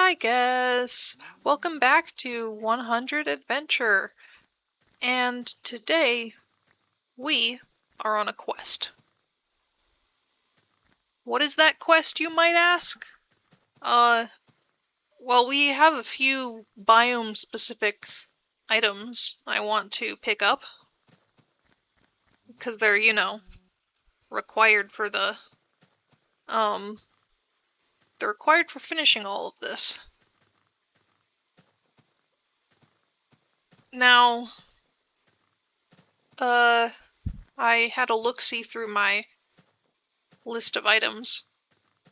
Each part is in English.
I guess. Welcome back to 100 Adventure. And today, we are on a quest. What is that quest, you might ask? Well, we have a few biome-specific items I want to pick up. Because they're, required for the, they're required for finishing all of this. Now, I had a look-see through my list of items,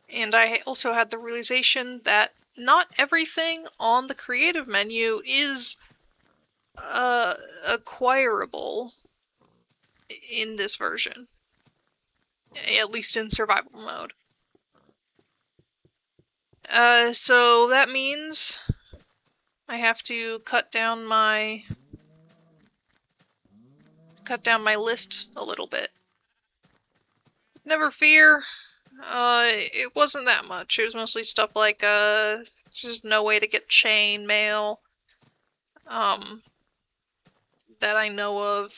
and I also had the realization that not everything on the creative menu is acquirable in this version, at least in survival mode. So that means I have to cut down my list a little bit. Never fear, it wasn't that much. It was mostly stuff like just no way to get chain mail, that I know of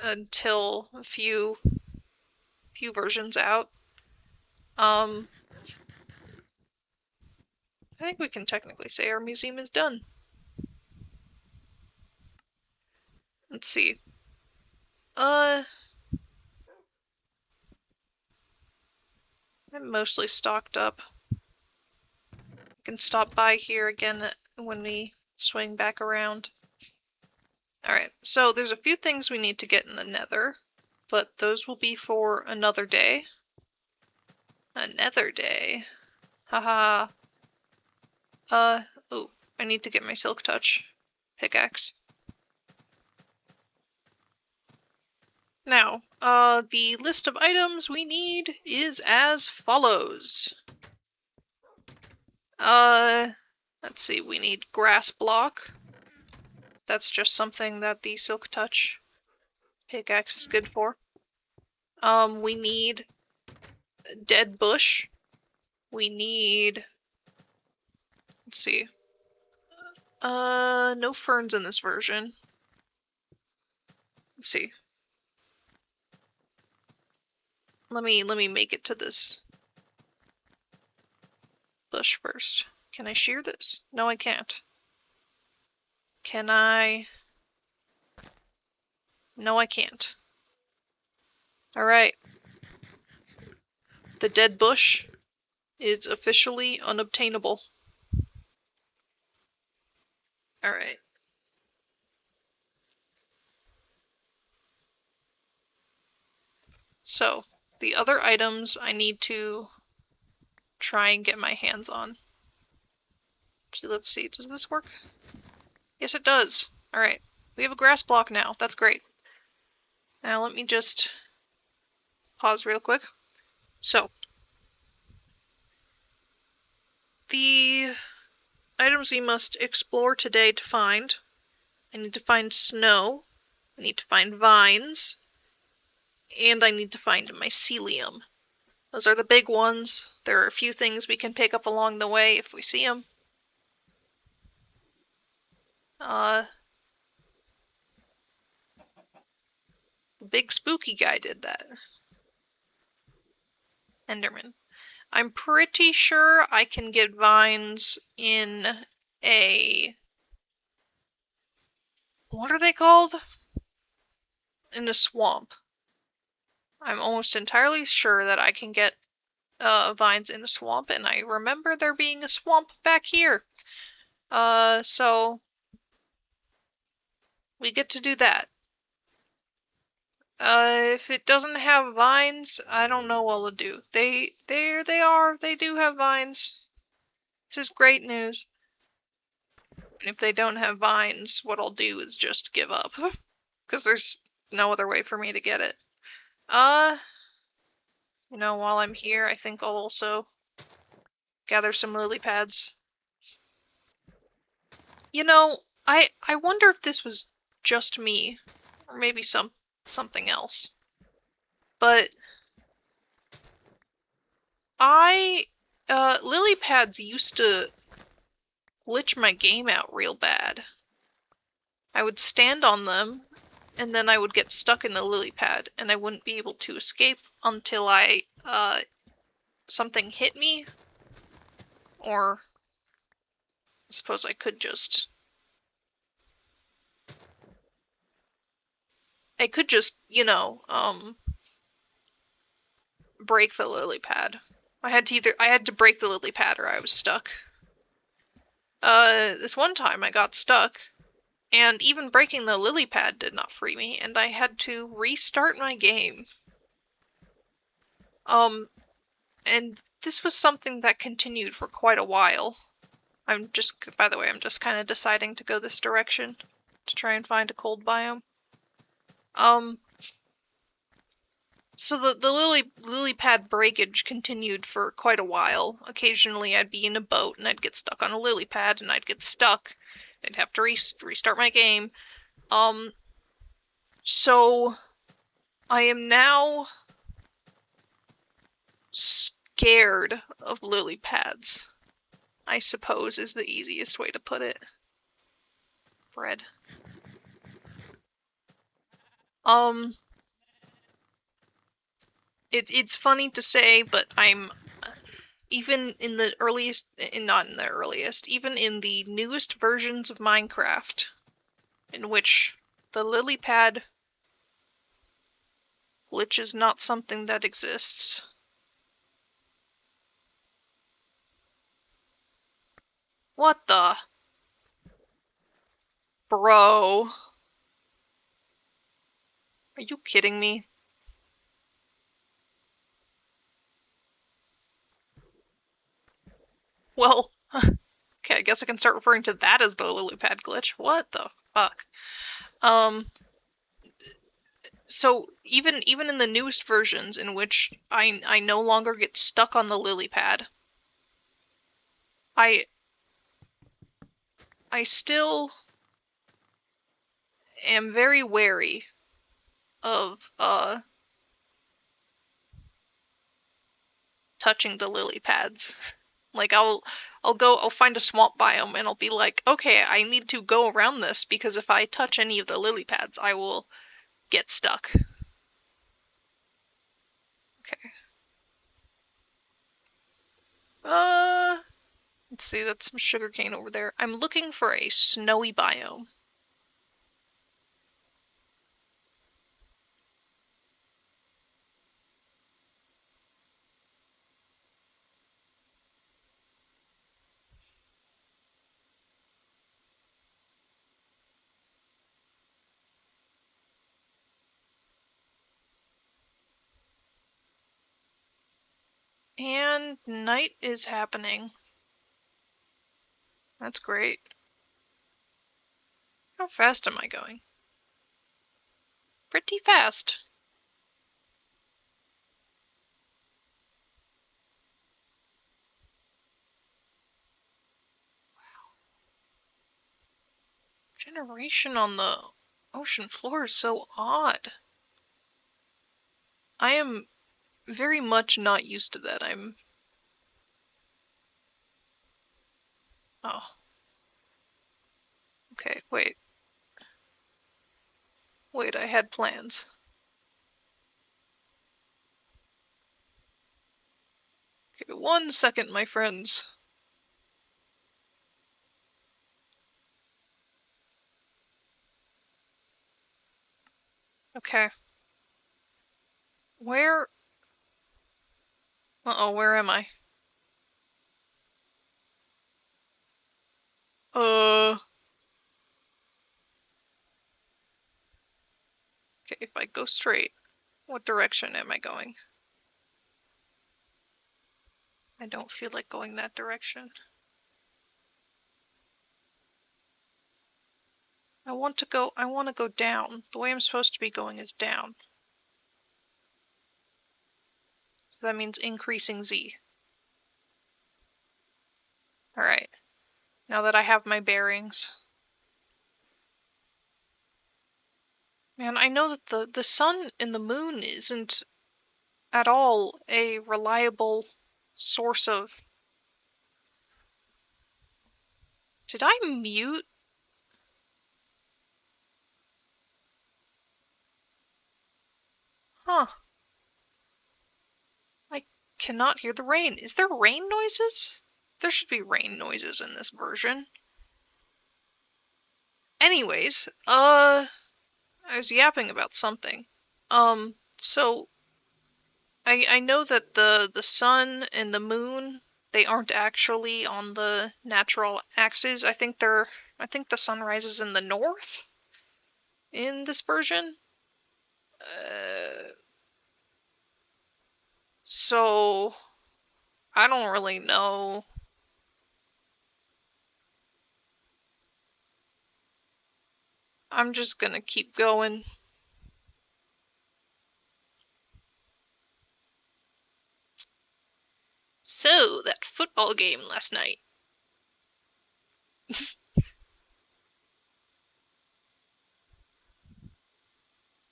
until a few versions out. I think we can technically say our museum is done. Let's see. I'm mostly stocked up. I can stop by here again when we swing back around. Alright, so there's a few things we need to get in the Nether, but those will be for another day. Another day. Haha. Oh, I need to get my Silk Touch pickaxe. Now, the list of items we need is as follows. Let's see, we need grass block. That's just something that the Silk Touch pickaxe is good for. We need dead bush. We need, let's see, no ferns in this version. Let's see. Let me make it to this bush first. Can I shear this? No, I can't. Can I? No, I can't. Alright. The dead bush is officially unobtainable. Alright. So, the other items I need to try and get my hands on. Actually, let's see, does this work? Yes, it does. Alright, we have a grass block now. That's great. Now let me just pause real quick. So, the items we must explore today to find. I need to find snow. I need to find vines. And I need to find mycelium. Those are the big ones. There are a few things we can pick up along the way if we see them. The big spooky guy did that. Enderman. I'm pretty sure I can get vines in a... what are they called? In a swamp. I'm almost entirely sure that I can get vines in a swamp, and I remember there being a swamp back here. So we get to do that. If it doesn't have vines, I don't know what I'll do. There they are. They do have vines. This is great news. And if they don't have vines, what I'll do is just give up. Because there's no other way for me to get it. While I'm here, I think I'll also gather some lily pads. I wonder if this was just me, or maybe something else. But I Lily pads used to glitch my game out real bad. I would stand on them, and then I would get stuck in the lily pad, and I wouldn't be able to escape until something hit me, or I suppose I could just break the lily pad. I had to break the lily pad or I was stuck. This one time I got stuck, and even breaking the lily pad did not free me, and I had to restart my game. And this was something that continued for quite a while. By the way, I'm just kind of deciding to go this direction to try and find a cold biome. So the lily pad breakage continued for quite a while. Occasionally I'd be in a boat and I'd get stuck on a lily pad and I'd get stuck. I'd have to restart my game. So I am now scared of lily pads, I suppose is the easiest way to put it. Bread. It's funny to say, but I'm even in the earliest, not in the earliest, even in the newest versions of Minecraft, in which the lily pad glitch is not something that exists. What the? Bro. Are you kidding me? Well, okay, I guess I can start referring to that as the lily pad glitch. What the fuck? So even in the newest versions in which I no longer get stuck on the lily pad, I still am very wary of touching the lily pads. Like I'll find a swamp biome and I'll be like, okay, I need to go around this because if I touch any of the lily pads, I will get stuck. Okay. Let's see, that's some sugarcane over there. I'm looking for a snowy biome. And night is happening. That's great. How fast am I going? Pretty fast. Wow. Generation on the ocean floor is so odd. I am very much not used to that. Oh. Okay, wait. Wait, I had plans. Okay, 1 second, my friends. Okay. Where... Uh-oh, where am I? Okay, if I go straight, what direction am I going? I don't feel like going that direction. I want to go down. The way I'm supposed to be going is down. So that means increasing Z. Alright. Now that I have my bearings. Man, I know that the sun and the moon isn't at all a reliable source of Did I mute? Huh. I cannot hear the rain. Is there rain noises? There should be rain noises in this version. Anyways, I was yapping about something. So I know that the sun and the moon, they aren't actually on the natural axis. I think the sun rises in the north in this version. So I don't really know. I'm just gonna keep going. So, that football game last night.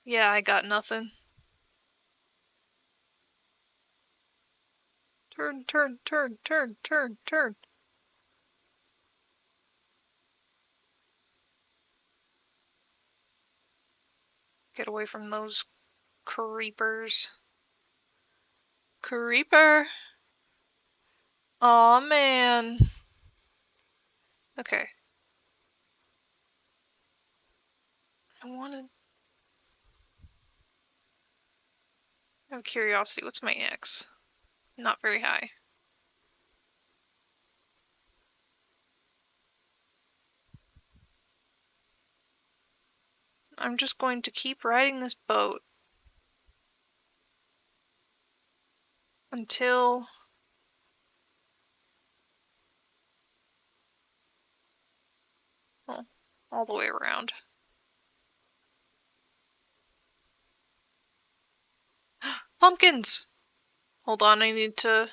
Yeah, I got nothing. Turn, turn, turn, turn, turn, turn. Get away from those creepers. Creeper! Aw, man. Okay. I wanted... Out of curiosity, what's my X? Not very high. I'm just going to keep riding this boat until... well, all the way around. Pumpkins! Hold on, I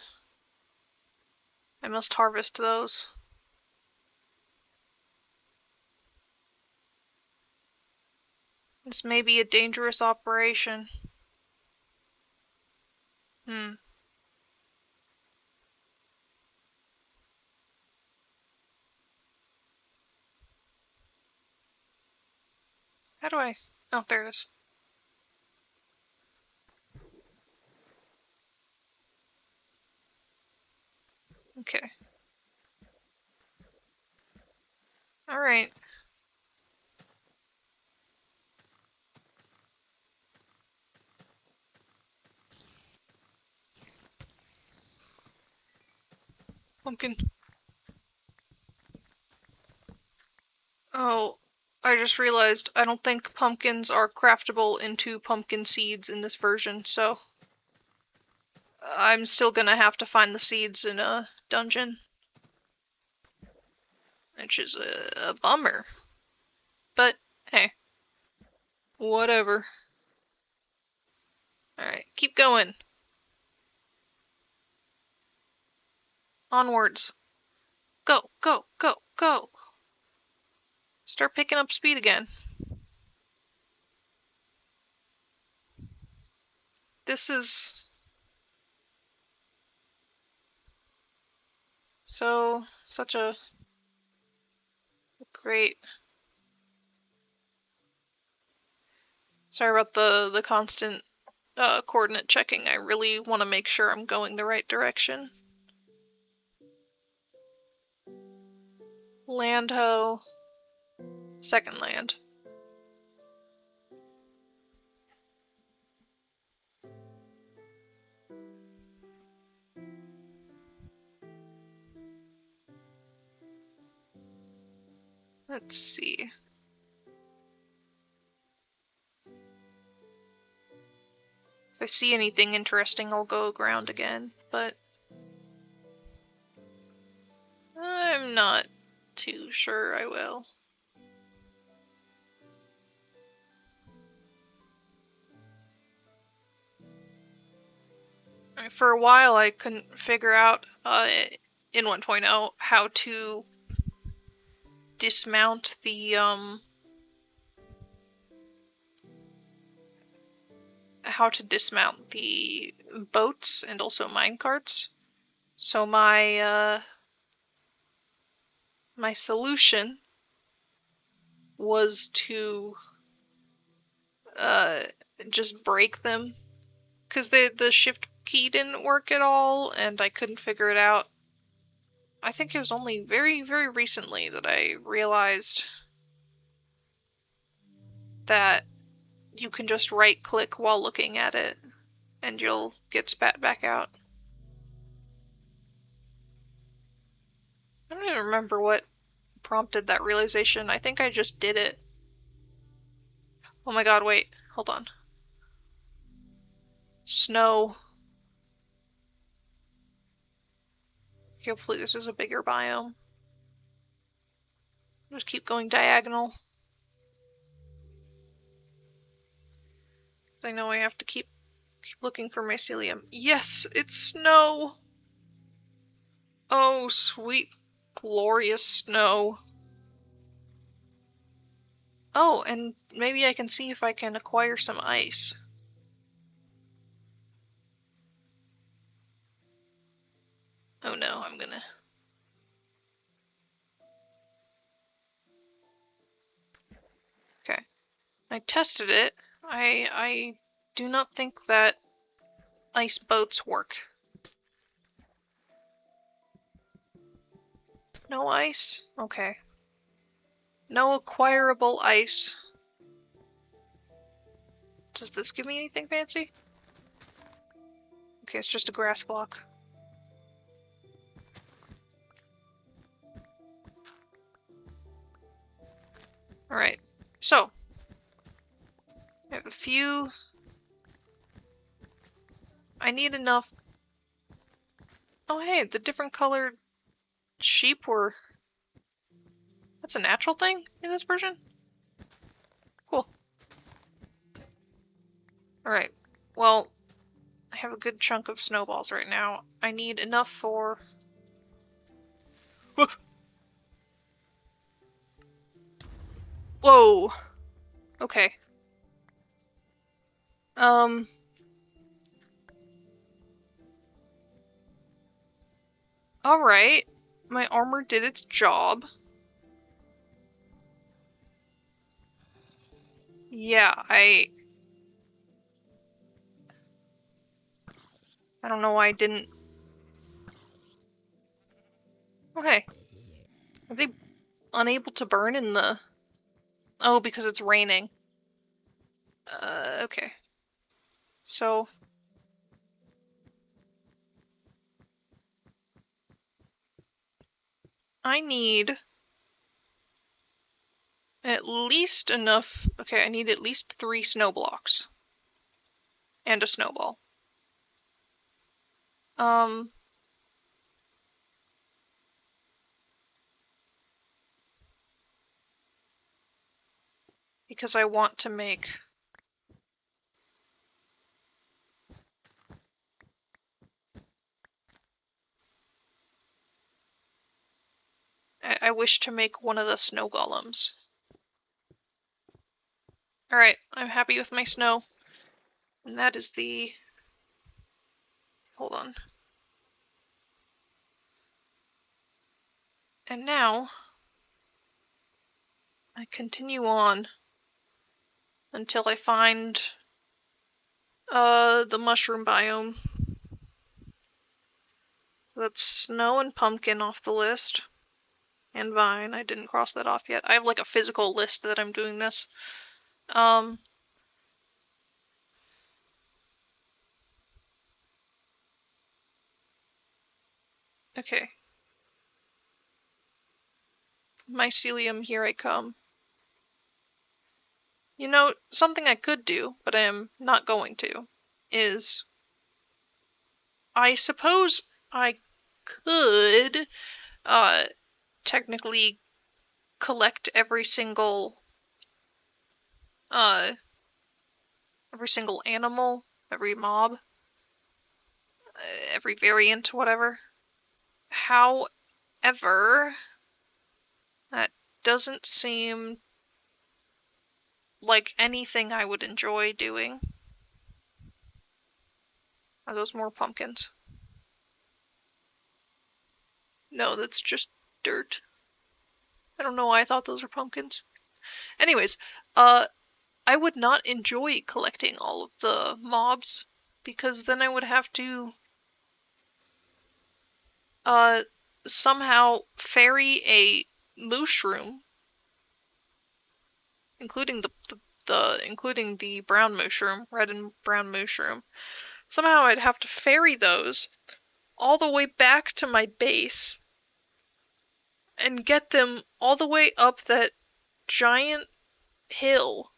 must harvest those. This may be a dangerous operation. Hmm. How do I... oh, there it is. Okay. Alright. Pumpkin. Oh, I just realized I don't think pumpkins are craftable into pumpkin seeds in this version, so I'm still gonna have to find the seeds in a dungeon. Which is a bummer. But, hey. Whatever. Alright, keep going. Onwards. Go, go, go, go! Start picking up speed again. This is... such a great... Sorry about the constant coordinate checking. I really want to make sure I'm going the right direction. Land ho. Second land. Let's see. If I see anything interesting, I'll go aground again, but I'm not too sure I will. For a while, I couldn't figure out in 1.0 how to dismount the boats and also minecarts. So my my solution was to just break them, because the shift key didn't work at all, and I couldn't figure it out. I think it was only very, very recently that I realized that you can just right-click while looking at it, and you'll get spat back out. I don't even remember what prompted that realization. I think I just did it. Oh my god, wait. Hold on. Snow. Hopefully this is a bigger biome. Just keep going diagonal. I know I have to keep looking for mycelium. Yes, it's snow! Oh, sweet, glorious snow. Oh, and maybe I can see if I can acquire some ice. Oh no, I'm gonna... Okay. I tested it. I do not think that ice boats work. No ice? Okay. No acquirable ice. Does this give me anything fancy? Okay, it's just a grass block. Alright, so I have a few. I need enough. Oh hey, the different colored sheep were... That's a natural thing in this version? Cool. Alright, well, I have a good chunk of snowballs right now. I need enough for... Whoa! Okay. Alright. My armor did its job. Yeah, I don't know why I didn't... Okay. Are they unable to burn in the... Oh, because it's raining. Okay. So... I need... at least enough... Okay, I need at least 3 snow blocks. And a snowball. Because I want to make... I wish to make one of the snow golems. Alright, I'm happy with my snow. And that is the... Hold on. And now... I continue on until I find the mushroom biome. So that's snow and pumpkin off the list. And vine. I didn't cross that off yet. I have like a physical list that I'm doing this. Okay. Mycelium, here I come. You know, something I could do, but I am not going to, is... I suppose I could, technically collect every single animal, every mob, every variant, whatever. However, that doesn't seem like anything I would enjoy doing. Are those more pumpkins? No, that's just dirt. I don't know why I thought those were pumpkins. Anyways, I would not enjoy collecting all of the mobs, because then I would have to somehow ferry a mushroom, including including the brown mushroom, red and brown mushroom. Somehow I'd have to ferry those all the way back to my base and get them all the way up that giant hill,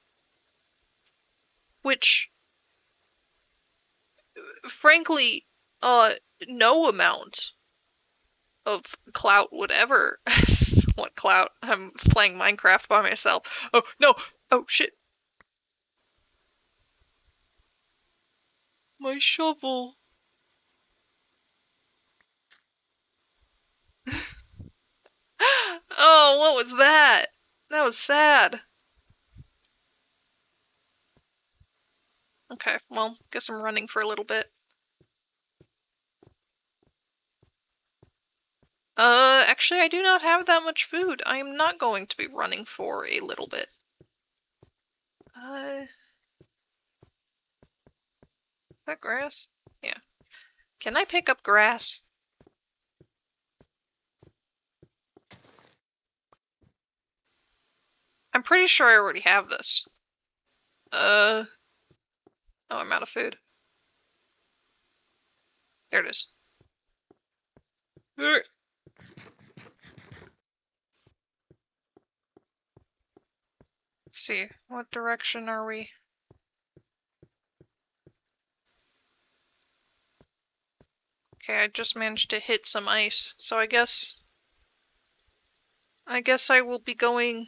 which, frankly, no amount of clout would ever. What clout? I'm playing Minecraft by myself. Oh, no! Oh, shit. My shovel. Oh, what was that? That was sad. Okay, well, guess I'm running for a little bit. Actually, I do not have that much food. I am not going to be running for a little bit. Is that grass? Yeah. Can I pick up grass? I'm pretty sure I already have this. Oh, I'm out of food. There it is. Let's see, what direction are we? Okay, I just managed to hit some ice, so I guess I will be going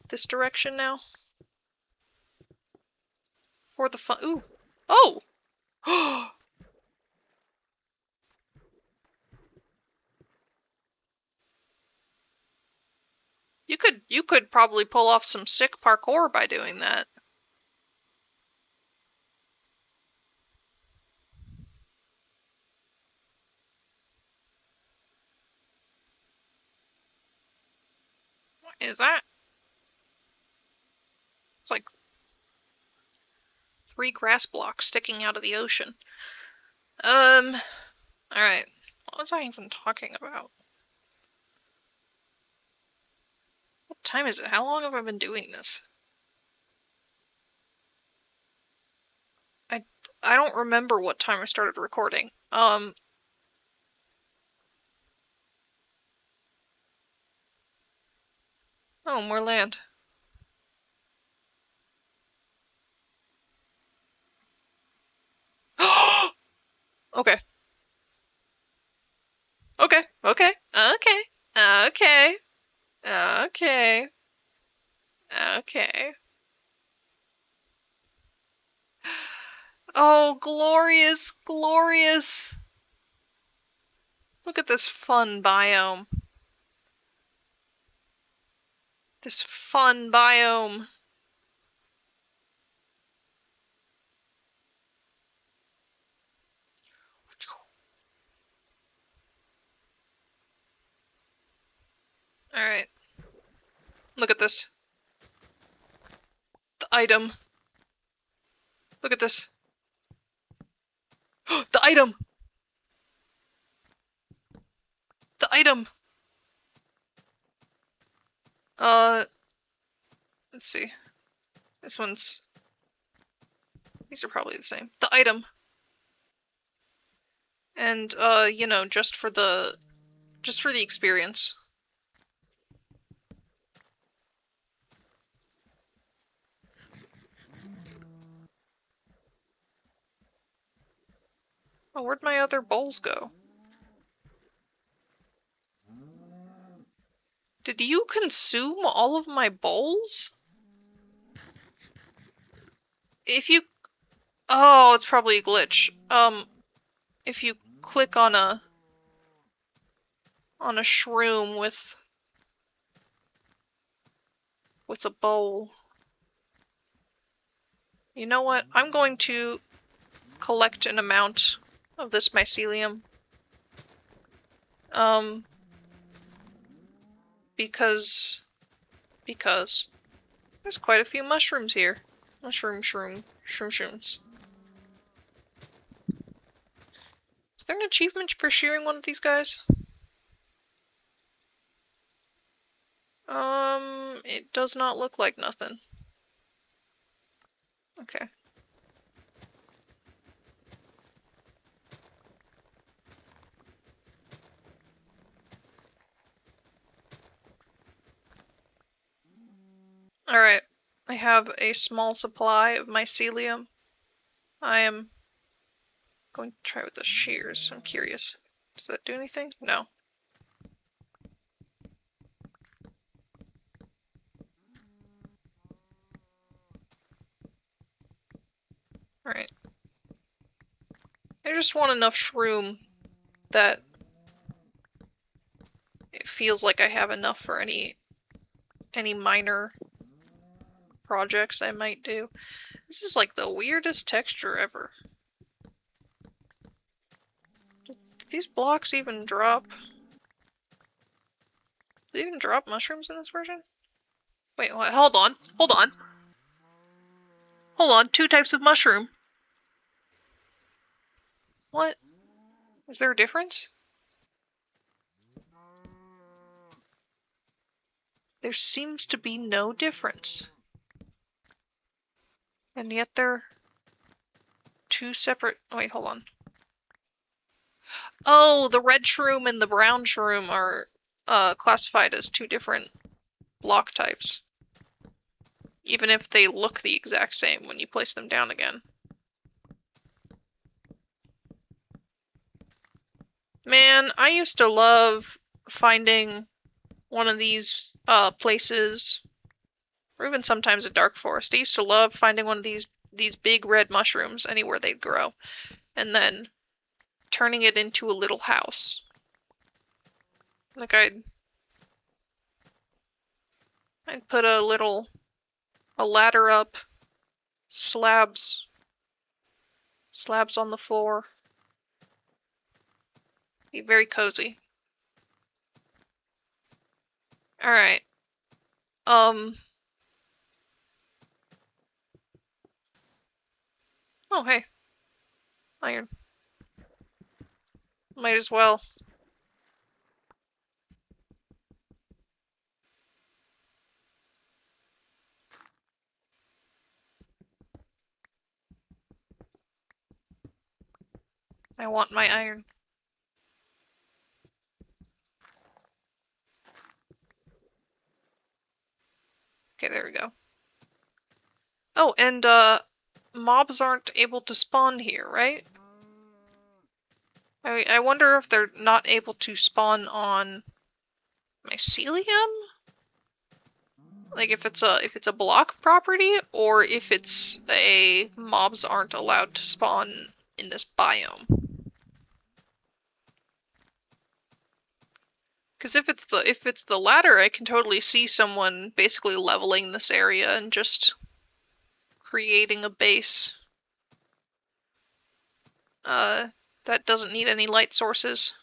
this direction now. For the fun. Ooh. Oh! You could probably pull off some sick parkour by doing that. What is that? It's like 3 grass blocks sticking out of the ocean. Alright. What was I even talking about? What time is it? How long have I been doing this? I don't remember what time I started recording. Oh, more land. Okay. Okay. Okay. Okay. Okay. Okay. Okay. Oh, glorious, glorious. Look at this fun biome. This fun biome. Alright. Look at this. The item. Look at this. The item! The item! Let's see. This one's... These are probably the same. The item! And, you know, just for the experience. Oh, where'd my other bowls go? Did you consume all of my bowls? If you... Oh, it's probably a glitch. If you click on a shroom with a bowl. You know what? I'm going to collect an amount of this mycelium. because there's quite a few mushrooms here. Shrooms. Is there an achievement for shearing one of these guys? It does not look like nothing. Okay. Alright. I have a small supply of mycelium. I am going to try with the shears. I'm curious. Does that do anything? No. Alright. I just want enough shroom that it feels like I have enough for any minor projects I might do. This is like the weirdest texture ever. Do these blocks even drop? Do they even drop mushrooms in this version? Wait, what? Hold on. Hold on. Hold on. 2 types of mushroom. What? Is there a difference? There seems to be no difference. And yet they're 2 separate... Wait, hold on. Oh, the red shroom and the brown shroom are classified as 2 different block types. Even if they look the exact same when you place them down again. Man, I used to love finding one of these places, or even sometimes a dark forest. I used to love finding one of these big red mushrooms anywhere they'd grow, and then turning it into a little house. Like I'd put a ladder up, slabs on the floor. Be very cozy. Alright. Oh, hey. Iron. Might as well. I want my iron. Okay, there we go. Oh, and mobs aren't able to spawn here, right? I wonder if they're not able to spawn on mycelium? Like if it's a block property, or if it's a mobs aren't allowed to spawn in this biome. Because if it's the latter, I can totally see someone basically leveling this area and just creating a base that doesn't need any light sources.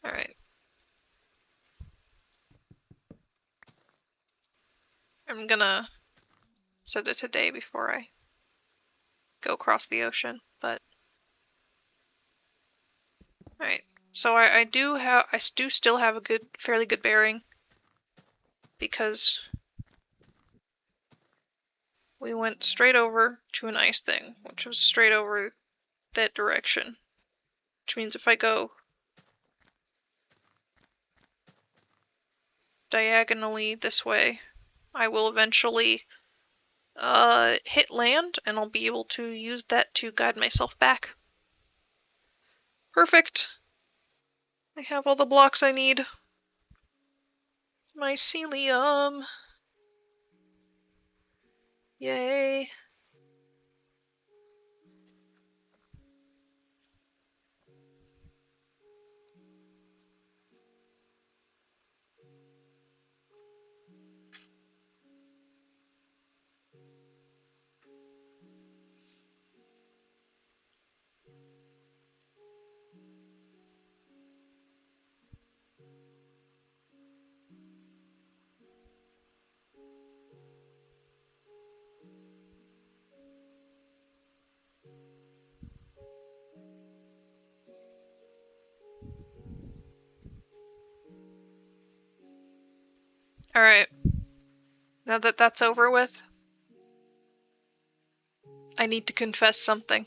Alright. I'm gonna set it today before I go across the ocean, but alright. So I do still have a fairly good bearing, because we went straight over to an ice thing, which was straight over that direction. Which means if I go diagonally this way, I will eventually hit land, and I'll be able to use that to guide myself back. Perfect! I have all the blocks I need. Mycelium! Yay! Alright. Now that that's over with, I need to confess something.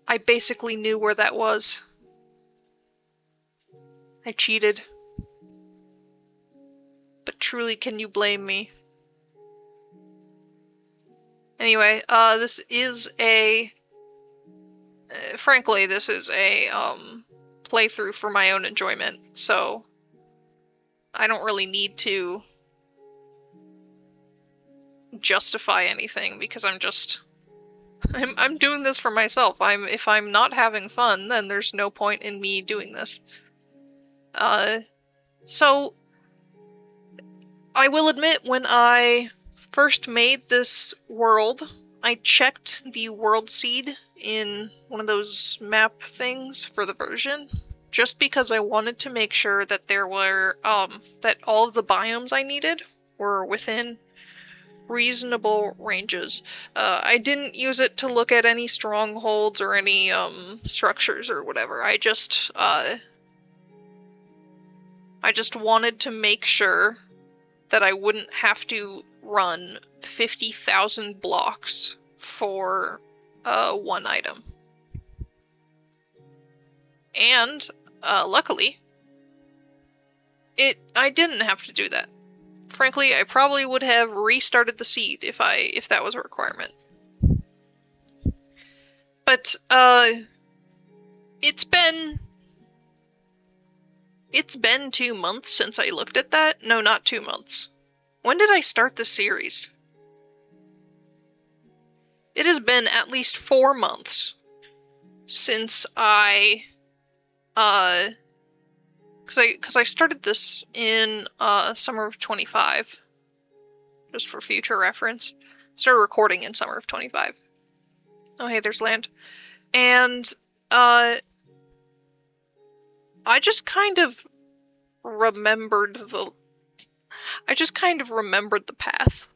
I basically knew where that was. I cheated. But truly, can you blame me? Anyway, this is a... frankly, this is a, playthrough for my own enjoyment, so I don't really need to justify anything, because I'm doing this for myself. If I'm not having fun, then there's no point in me doing this. So I will admit, when I first made this world, I checked the world seed in one of those map things for the version, just because I wanted to make sure that there were, that all of the biomes I needed were within reasonable ranges. I didn't use it to look at any strongholds or any, structures or whatever. I just wanted to make sure that I wouldn't have to run 50,000 blocks for one item. And luckily, I didn't have to do that. Frankly, I probably would have restarted the seed if that was a requirement. But it's been 2 months since I looked at that. No, not 2 months. When did I start the series? It has been at least 4 months since I, because I started this in summer of 25, just for future reference. Started recording in summer of 25. Oh hey, there's land. And I just kind of remembered the path.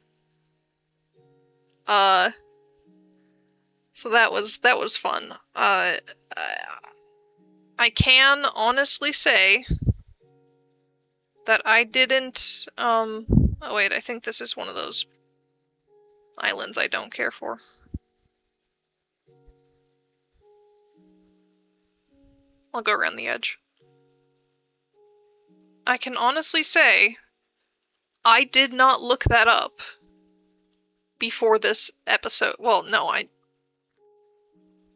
So that was fun. I can honestly say that I didn't, oh wait, I think this is one of those islands I don't care for. I'll go around the edge. I can honestly say I did not look that up before this episode. Well, no,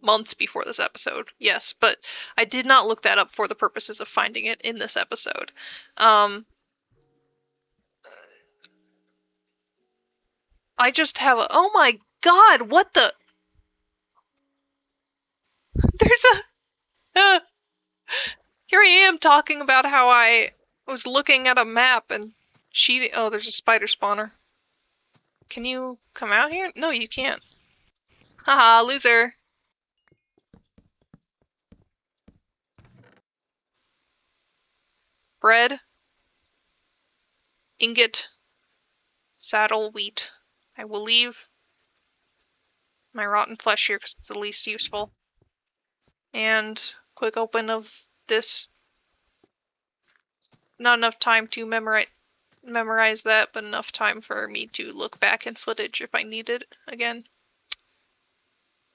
months before this episode, yes, but I did not look that up for the purposes of finding it in this episode. I just have a, oh my god, what the? There's a, here I am talking about how I was looking at a map and oh, there's a spider spawner. Can you come out here? No, you can't. Haha, loser. Bread. Ingot. Saddle, wheat. I will leave my rotten flesh here because it's the least useful. And quick open of this. Not enough time to memorize that, but enough time for me to look back in footage if I need it again.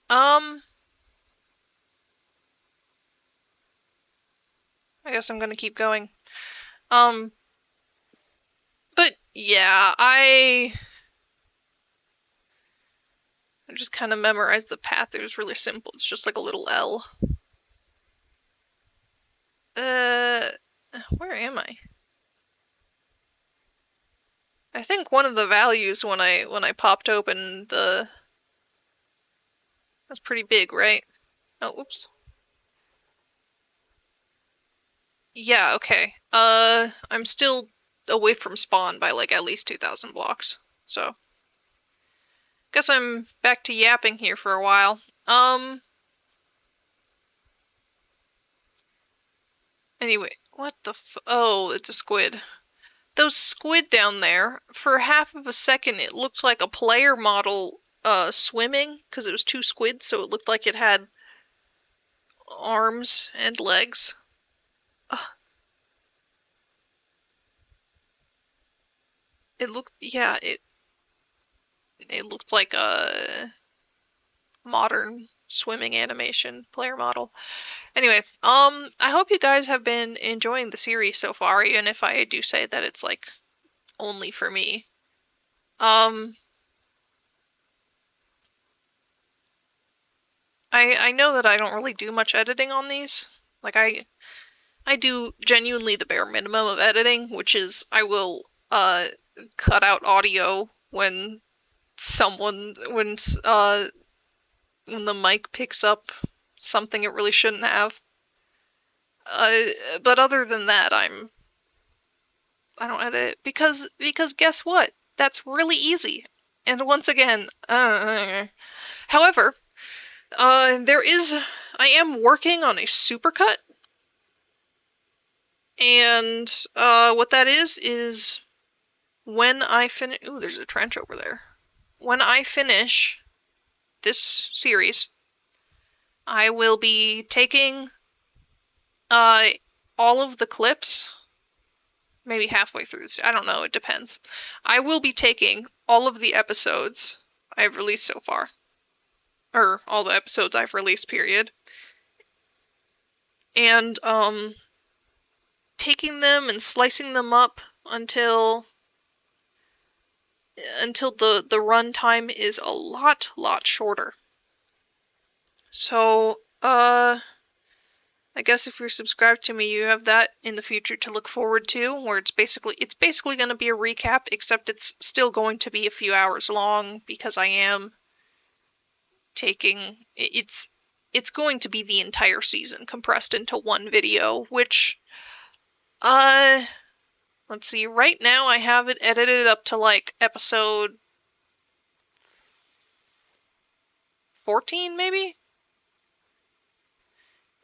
I guess I'm gonna keep going. But yeah, I just kind of memorized the path. It was really simple. It's just like a little L. Where am I? I think one of the values when I popped open the... That's pretty big, right? Oh, whoops. Yeah, okay. I'm still away from spawn by like at least 2,000 blocks, so... Guess I'm back to yapping here for a while. Anyway, what the oh, it's a squid. Those squid down there, for half of a second it looked like a player model swimming, because it was 2 squids, so it looked like it had arms and legs. Ugh. It looked, yeah, it looked like a modern swimming animation player model. Anyway, I hope you guys have been enjoying the series so far, even if I do say that it's like only for me. I know that I don't really do much editing on these. Like I do genuinely the bare minimum of editing, which is I will cut out audio when someone when the mic picks up something it really shouldn't have. But other than that, I don't edit because guess what? That's really easy. And once again, however, I am working on a supercut, and what that is when I finish. Ooh, there's a trench over there. When I finish this series, I will be taking uh all of the clips, maybe halfway through this. I don't know. It depends. I will be taking all of the episodes I've released so far, or all the episodes I've released, period, and taking them and slicing them up until the run time is a lot shorter. So, I guess if you're subscribed to me, you have that in the future to look forward to, where it's basically going to be a recap, except it's still going to be a few hours long because I am taking it's going to be the entire season compressed into one video, which uh let's see, right now I have it edited up to like episode 14 maybe?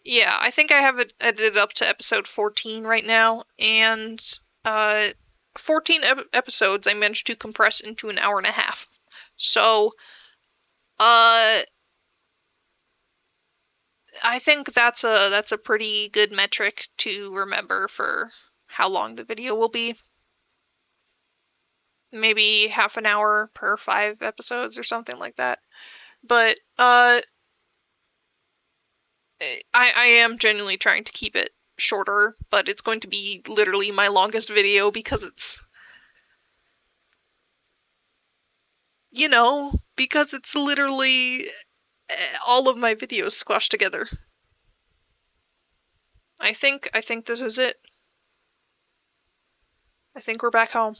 Yeah, I think I have it edited up to episode 14 right now, and uh 14 episodes I managed to compress into an hour and a half. So, uh I think that's a pretty good metric to remember for how long the video will be. Maybe half an hour per 5 episodes or something like that. But I am genuinely trying to keep it shorter, but it's going to be literally my longest video because it's literally all of my videos squashed together. I think this is it. I think we're back home.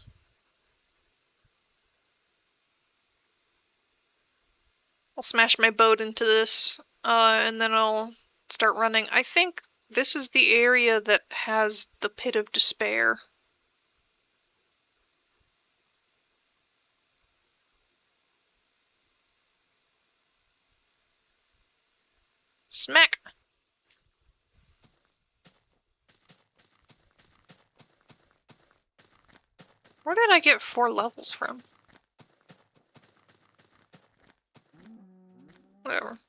I'll smash my boat into this, and then I'll start running. I think this is the area that has the Pit of Despair. Smack! Where did I get 4 levels from? Whatever.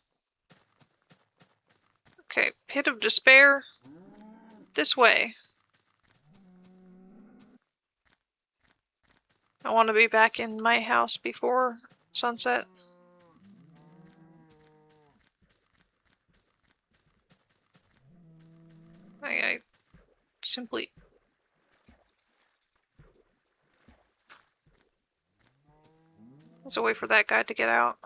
Okay, Pit of Despair. This way. I want to be back in my house before sunset. I simply... There's a way for that guy to get out.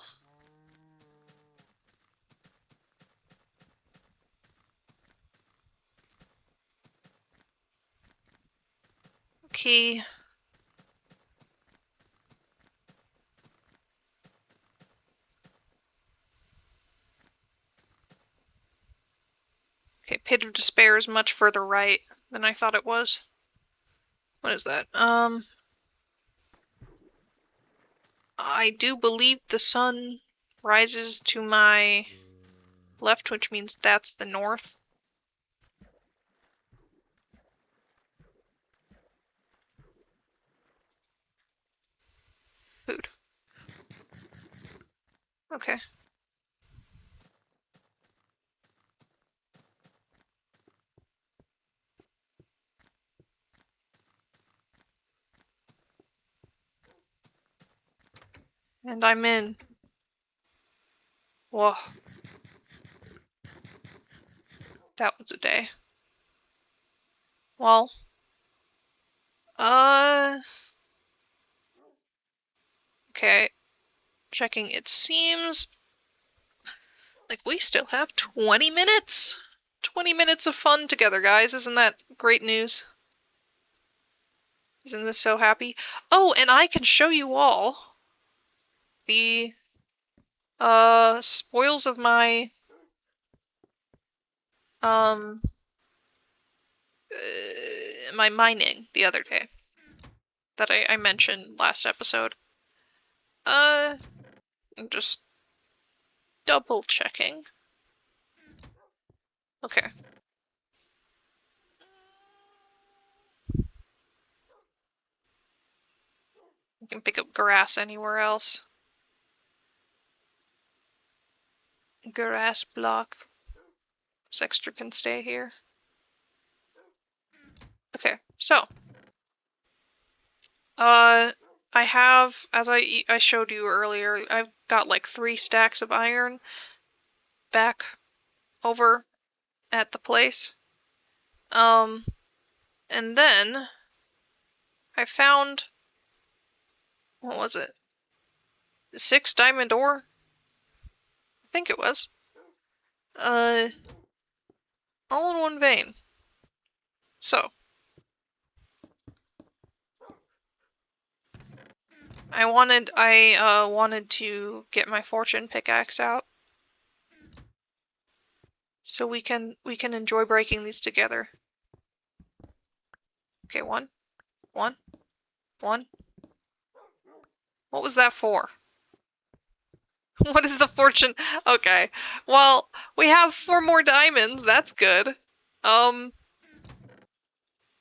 Key. Okay, Pit of Despair is much further right than I thought it was. What is that? I do believe the sun rises to my left, which means that's the north. Food. Okay. And I'm in. Whoa. That was a day. Well. Okay. Checking. It seems like we still have 20 minutes? 20 minutes of fun together, guys. Isn't that great news? Isn't this so happy? Oh, and I can show you all the spoils of my my mining the other day that I mentioned last episode. I'm just double checking. Okay. You can pick up grass anywhere else. Grass block. Sexter can stay here. Okay, so I have, as I showed you earlier, I've got like 3 stacks of iron back over at the place. And then I found, what was it? 6 diamond ore? I think it was. All in one vein. So I wanted to get my fortune pickaxe out. So we can enjoy breaking these together. Okay, one. What was that for? What is the fortune? Okay. Well, we have 4 more diamonds. That's good.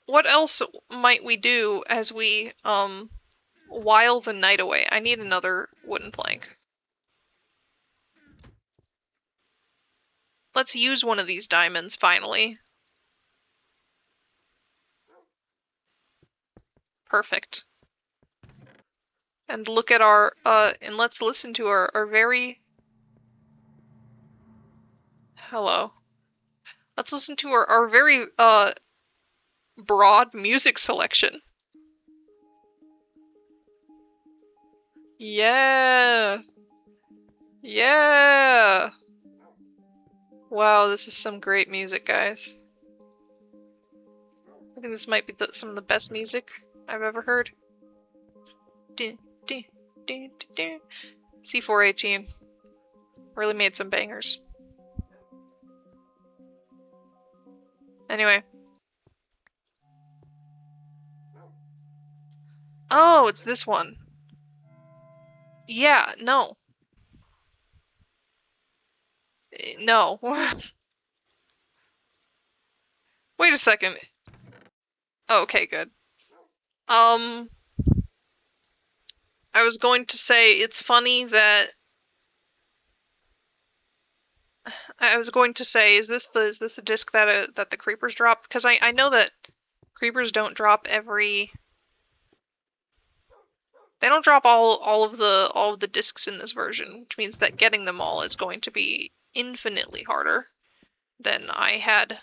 What else might we do as we while the night away? I need another wooden plank. Let's use one of these diamonds finally. Perfect. And look at our and let's listen to our very hello. Let's listen to our very broad music selection. Yeah. Yeah. Wow, this is some great music, guys. I think this might be some of the best music I've ever heard. C418 really made some bangers. Anyway. Oh, it's this one. Yeah, no. No. Wait a second. Oh, okay, good. I was going to say it's funny that I was going to say is this the disc that that the creepers drop? Because I know that creepers don't drop every. They don't drop all of the discs in this version, which means that getting them all is going to be infinitely harder than I had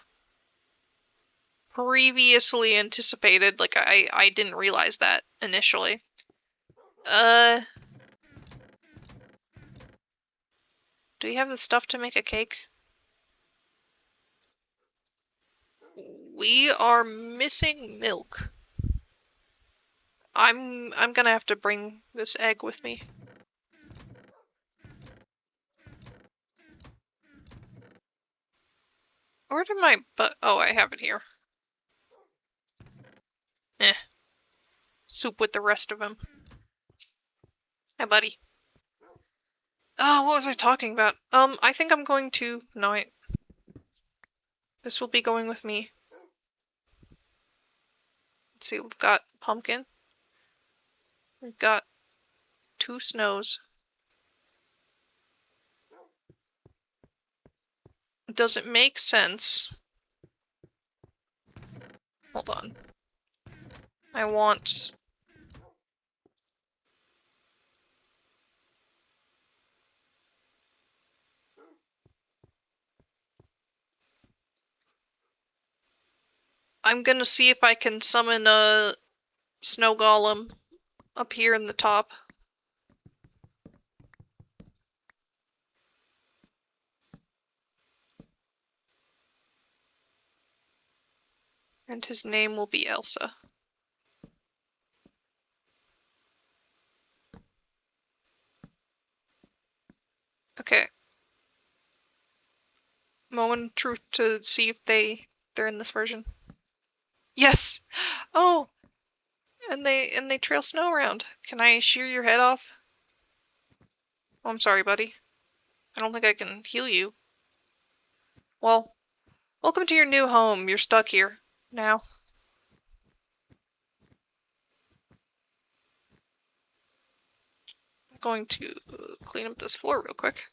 previously anticipated. Like I didn't realize that initially. Do we have the stuff to make a cake? We are missing milk. I'm gonna have to bring this egg with me. Where did my oh, I have it here. Eh. Soup with the rest of them. Hi, buddy. Oh, what was I talking about? I think I'm going to... No, this will be going with me. Let's see, we've got pumpkin. We've got 2 snows. Does it make sense? Hold on. I want... I'm gonna see if I can summon a snow golem up here in the top. And his name will be Elsa. Okay. Moment of truth to see if they're in this version. Yes! Oh! And they trail snow around. Can I shear your head off? Oh, I'm sorry, buddy. I don't think I can heal you. Well, welcome to your new home. You're stuck here now. I'm going to clean up this floor real quick.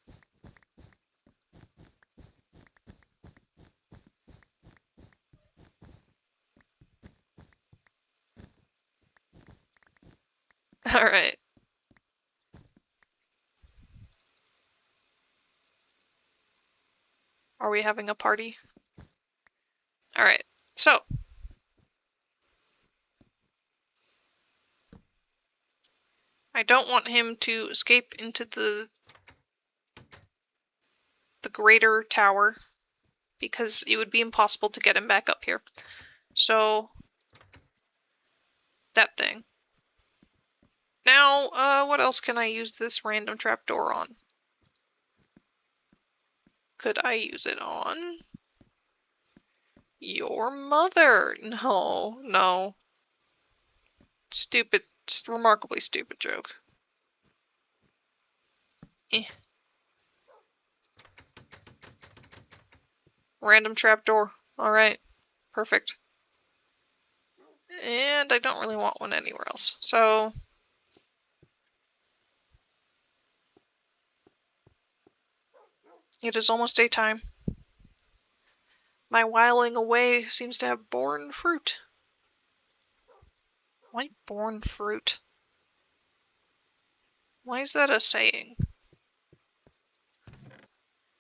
Alright. Are we having a party? Alright, so. I don't want him to escape into the greater tower, because it would be impossible to get him back up here. So, that thing. Now, what else can I use this random trapdoor on? Could I use it on your mother? No, no. Stupid, remarkably stupid joke. Eh. Random trapdoor. Alright. Perfect. And I don't really want one anywhere else, so... It is almost daytime. My whiling away seems to have borne fruit. Why borne fruit? Why is that a saying?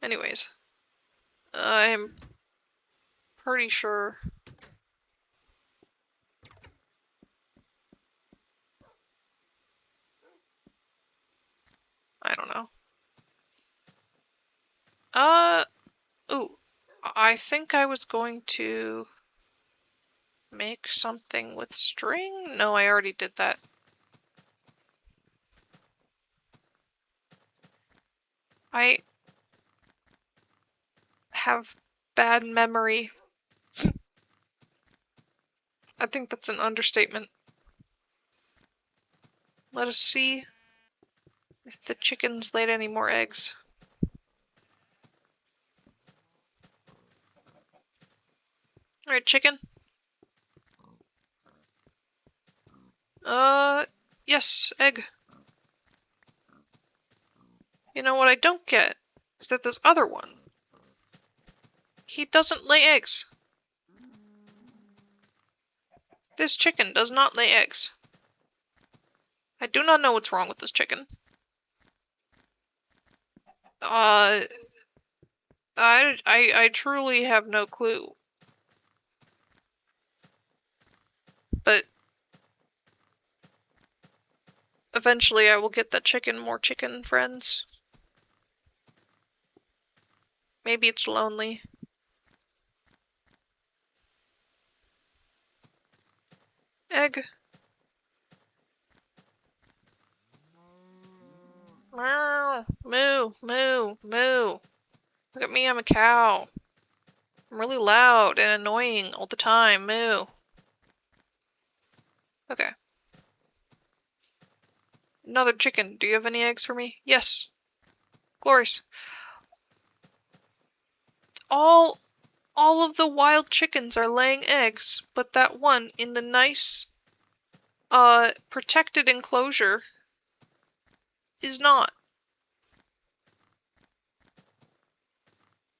Anyways. I'm pretty sure... I don't know. Ooh. I think I was going to make something with string? No, I already did that. I have bad memory. I think that's an understatement. Let us see if the chickens laid any more eggs. Alright, chicken. Yes, egg. You know what I don't get is that this other one, he doesn't lay eggs. This chicken does not lay eggs. I do not know what's wrong with this chicken. I truly have no clue. But eventually I will get that chicken more chicken friends. Maybe it's lonely. Egg. Meow. Moo. Moo. Moo. Look at me, I'm a cow. I'm really loud and annoying all the time. Moo. Okay. Another chicken. Do you have any eggs for me? Yes. Glorious. All of the wild chickens are laying eggs, but that one in the nice, protected enclosure is not.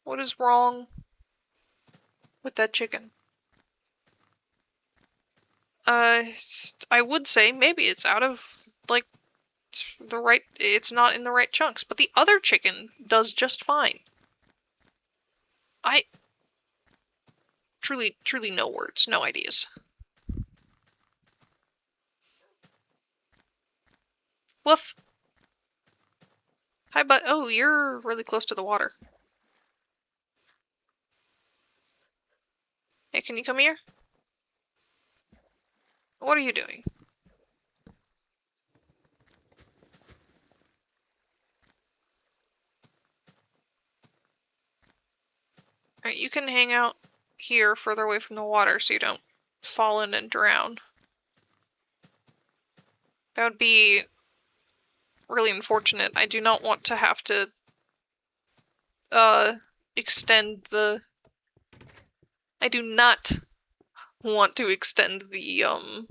What is wrong with that chicken? I would say maybe it's out of, like, it's not in the right chunks, but the other chicken does just fine. truly no words, no ideas. Woof. Hi, bud. Oh, you're really close to the water. Hey, can you come here? What are you doing? Alright, you can hang out here further away from the water so you don't fall in and drown. That would be really unfortunate. I do not want to have to extend the... I do not want to extend the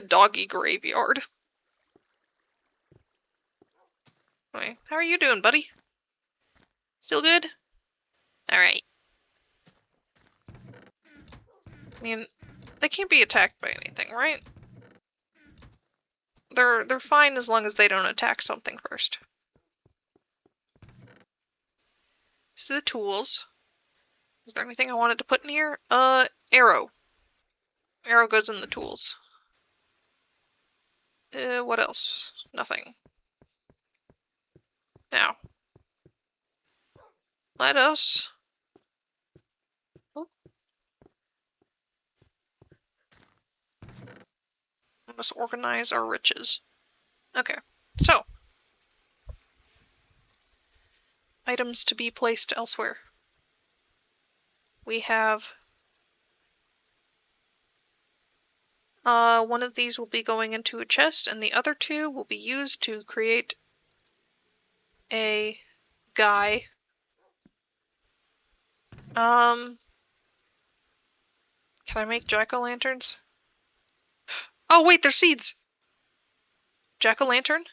doggy graveyard. Okay, how are you doing, buddy? Still good? Alright. I mean, they can't be attacked by anything, right? They're fine as long as they don't attack something first. This is the tools. Is there anything I wanted to put in here? Arrow. Arrow goes in the tools. What else? Nothing. Now, let us... Oh. Let us organize our riches. Okay, so. Items to be placed elsewhere. We have... one of these will be going into a chest, and the other two will be used to create a guy. Can I make jack-o'-lanterns? Oh wait, they're seeds! Jack-o'-lantern?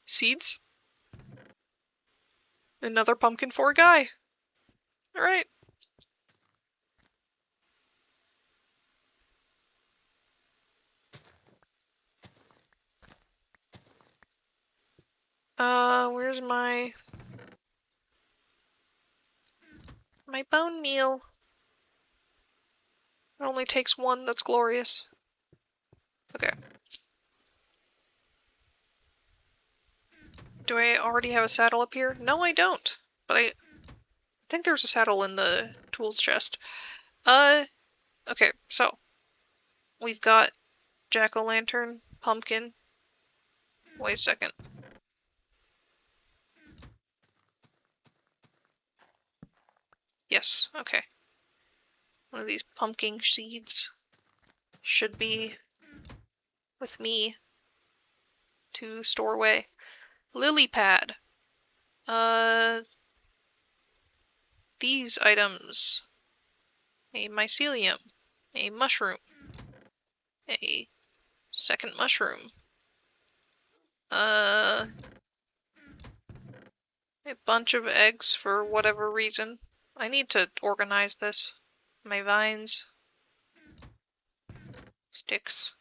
Seeds? Another pumpkin for a guy. Alright. Where's my bone meal? It only takes one, that's glorious. Okay. Do I already have a saddle up here? No, I don't. But I think there's a saddle in the tools chest. Okay, so. We've got jack-o'-lantern, pumpkin. Wait a second. Yes, okay. One of these pumpkin seeds should be with me to store away. Lily pad. These items. A mycelium. A mushroom. A second mushroom. A bunch of eggs for whatever reason. I need to organize this. My vines. Sticks.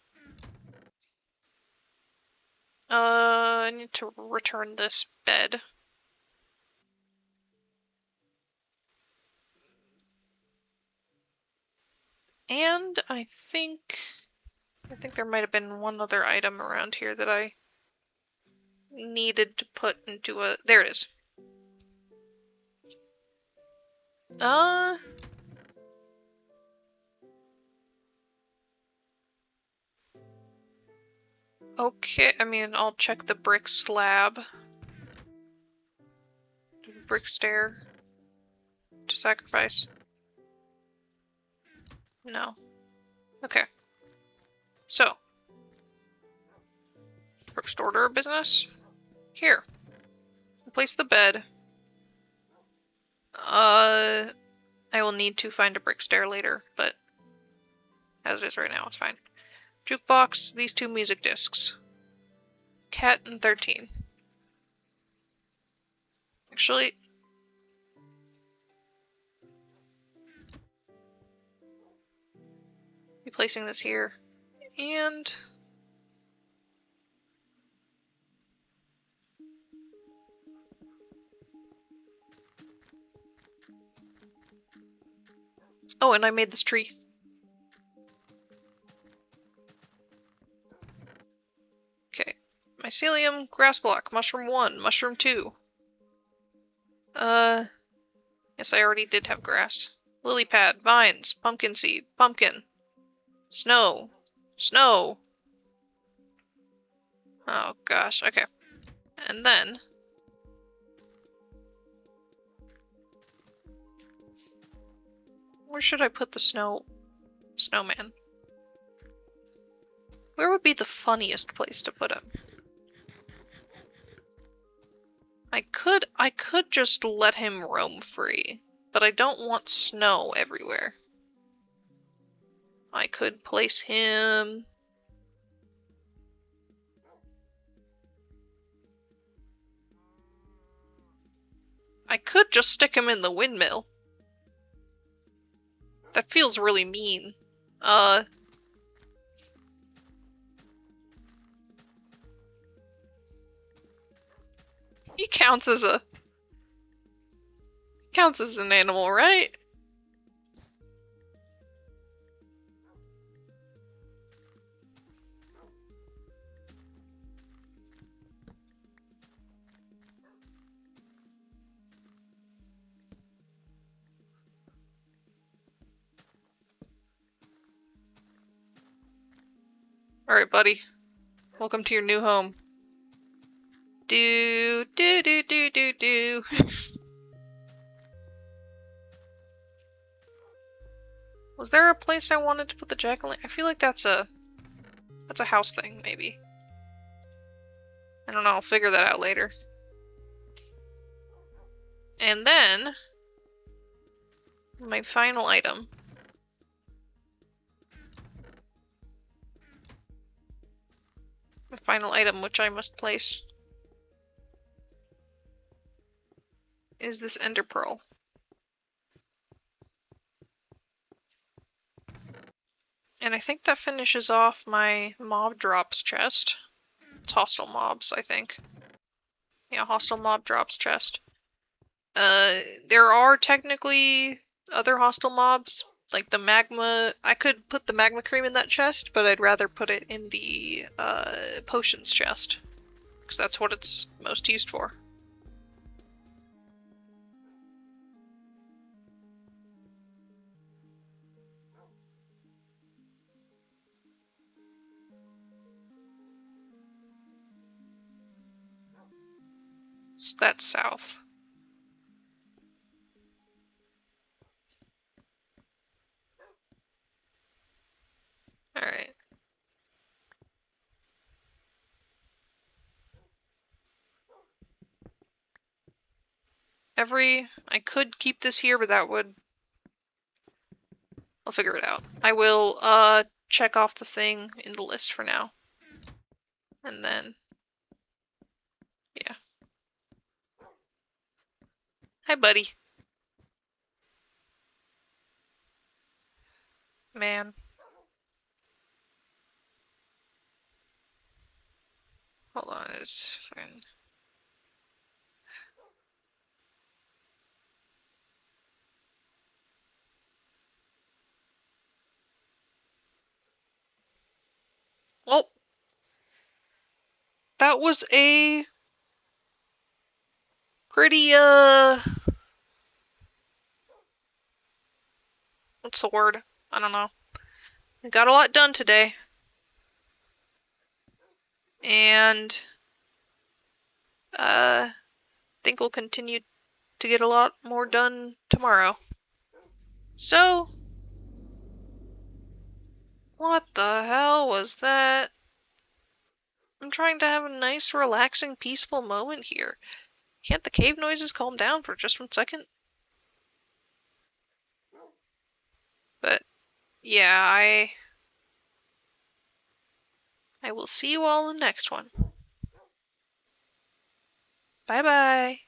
I need to return this bed. And I think there might have been one other item around here that I needed to put into a... There it is. Okay, I mean, I'll check the brick slab. Brick stair. To sacrifice. No. Okay. So. First order of business. Here. Place the bed. I will need to find a brick stair later, but as it is right now, it's fine. Jukebox, these two music discs. Cat and 13. Actually, be placing this here. And Oh, and I made this tree. Okay. Mycelium, grass block, mushroom 1, mushroom 2. Yes, I already did have grass. Lily pad, vines, pumpkin seed, pumpkin. Snow. Snow. Oh gosh, okay. And then... where should I put the snowman? Where would be the funniest place to put him? I could just let him roam free, but I don't want snow everywhere. I could place him... I could just stick him in the windmill. That feels really mean. He counts as an animal, right? Alright, buddy. Welcome to your new home. Do. Was there a place I wanted to put the jack-o'-lantern? I feel like that's a house thing, maybe. I don't know, I'll figure that out later. And then... my final item. My final item, which I must place, is this ender pearl. And I think that finishes off my mob drops chest. It's hostile mobs, I think. Yeah, hostile mob drops chest. There are technically other hostile mobs, like the magma. I could put the magma cream in that chest, but I'd rather put it in the potions chest, because that's what it's most used for. So that's south. Alright. I could keep this here, but that would... I'll figure it out. I will, check off the thing in the list for now. And then... yeah. Hi, buddy. Man. Hold on, it's fine. Well, that was a pretty, what's the word? I don't know. I got a lot done today. And, think we'll continue to get a lot more done tomorrow. So, what the hell was that? I'm trying to have a nice, relaxing, peaceful moment here. Can't the cave noises calm down for just 1 second? But, yeah, I will see you all in the next one. Bye-bye.